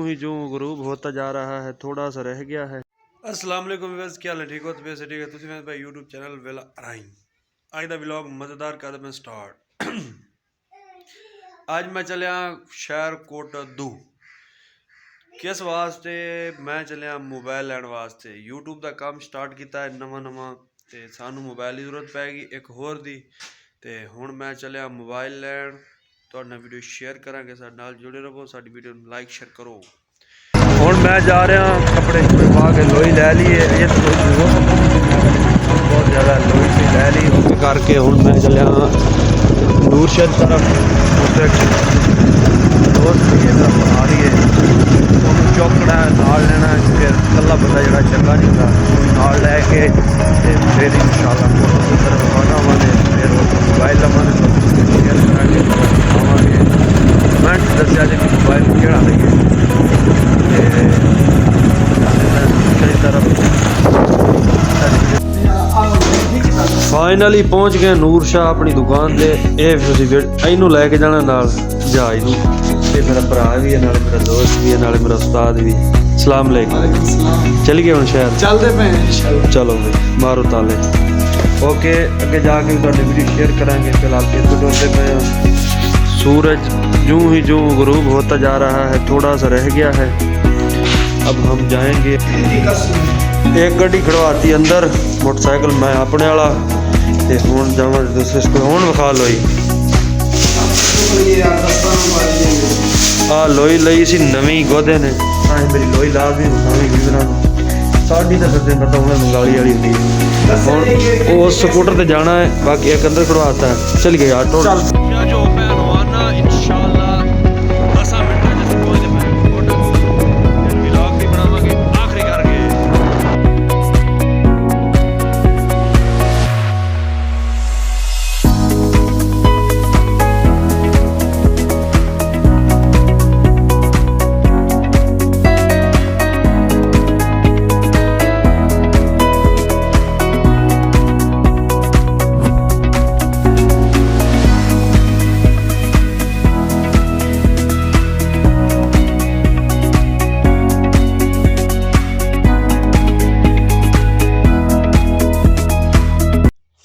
ही जो गुरूब होता जा रहा है, थोड़ा सा रह गया है। अस्सलाम वालेकुम व्यूअर्स, क्या हाल है? ठीक हो? तो वैसे ठीक है। तुसी मेरे भाई यूट्यूब चैनल वेला राई अज दा व्लॉग मज़ेदार कर मैं स्टार्ट। अज मैं चलिया शहर कोटद्दू। किस वास्ते मैं चलिया? मोबाइल लैन वास्ते। यूट्यूब का काम स्टार्ट किया है नवा ते सानू मोबाइल की जरूरत पैगी एक होर दी ते हुण मैं चलिया मोबाइल लैन। तुहाडे नाल वीडियो शेयर करांगे, साडे नाल जुड़े रहो, साडी वीडियो नूं लाइक शेयर करो। हुण मैं जा रहा कपड़े शपड़े पा के लोई लै लीए, बहुत ज़्यादा लोई सी लै ली करके हुण मैं चलिया नूरशहर तरफ। दोस्त की तरफ आ रही है, उन्होंने चौकना है नाल लेना है, फिर कला बंदा जोड़ा चंगा नहीं होता नाल लैके फिर इंशाल्लाह फोटो की तरफ रवाना होवांगे। फिर मोबाइल लवांगे तो शेयर करांगे, आवांगे कमेंट दस्या जे मोबाइल केड़ा लगे फाइनली पहुंच गए नूर शाह अपनी दुकान से। इनू लैके जाना नाल जहाज नूं, मेरा भरा भी है, नाल मेरा दोस्त भी है, नाल मेरा उस्ताद भी। सलाम अलैकुम। चल गए हुण शहर चलते पे इंशाल्लाह। चलो भाई मारो ताले। ओके अगे जाके तुहाडे वीडियो शेयर करांगे। फिलहाल इधर डोलते पे सूरज यूं ही जो गुरूब होता जा रहा है, थोड़ा सा रह गया है। अब हम जाएंगे। एक गड्डी खड़वाती अंदर मोटरसाइकिल मैं अपने वाला ते हुण जावां दूसरे स्कूल। हुण विखा लोई आ लोई लई सी नवीं गोदे ने मेरी लोई ला दी साड़ी तो फिर पता उन्हें मंगाली वाली होंगी। हुण उस स्कूटर ते जाना है, बाकी एक अंदर खड़वाता है। चल गए ऑटो जो मैं रवाना इंशाल्लाह 10 मिनट में पहुंच जाए। व्लॉग भी बनावांगे आखिरी करके।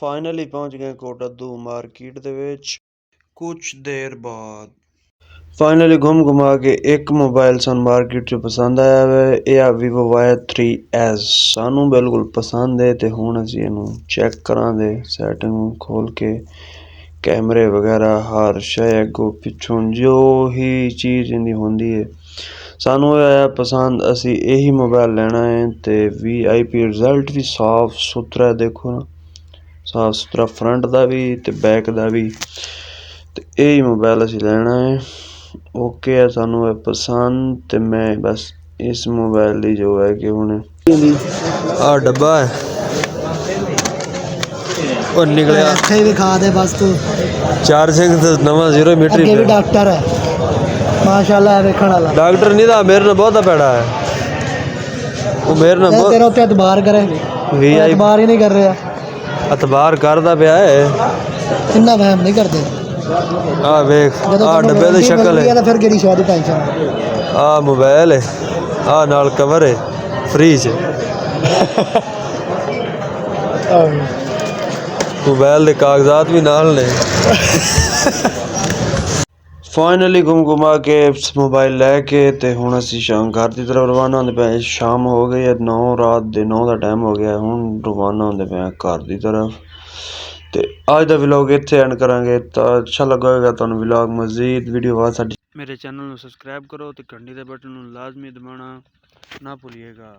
फाइनली पहुंच गए कोटद्दू मार्केट दे विच। कुछ देर बाद फाइनली घुमा के एक मोबाइल सन मार्केट चो पसंद आया है। यह Vivo Y3S सानू बिल्कुल पसंद है ते हुण असीं इहनूं चैक करांगे। सैटिंग खोल के कैमरे वगैरह हर शय अगों पिछों जो ही चीज़ इहदी होंदी है सानू आया पसंद। असीं यही मोबाइल लेना है ते VIP रिजल्ट भी साफ सुथरा है, देखो ना साफ सुथरा फ्रंट का भी ते बैक का भी। तो यही मोबाइल असीं लेना है। ओके है सानू है पसंद ते मैं बस इस मोबाइल की जो है कि हुण आ डब्बा है और निकलिया ਇੱਥੇ ਹੀ ਦਿਖਾ ਦੇ बस तू। चार्जिंग तो नवा 0 मीटर ਅੱਗੇ ਵੀ ਡਾਕਟਰ है माशाल्लाह ਵੇਖਣ वाला। डॉक्टर नहीं था मेरे ने बहुत पैड़ा है वो मेरे ने तेरे उत्ते एतबार करे एतबार ही नहीं कर रहा। एतबार करदा पिया है, इन्ना वहम नहीं करते। आ वेख आ डब्बे दी शक्ल है, फिर केड़ी शय दी टेंशन। आ मोबाइल है, आ नाल कवर है फ्री च। मोबाइल दे कागजात भी नाल ने। फाइनली घुमा के मोबाइल लैके ते हुण असीं शाम घर की तरफ रवाना होंदे पे। शाम हो गई है, 9 रात दे 9 का टाइम हो गया। हुण रवाना होंदे पे घर की तरफ। ते अज दा व्लॉग इत्थे एंड करांगे। तो अच्छा लगा होगा तुहानूं व्लॉग। मजीद वीडियो बाद साडी मेरे चैनल नूं सबसक्राइब करो ते घंटी दे बटन नूं लाजमी दबाना ना भुल्लिएगा।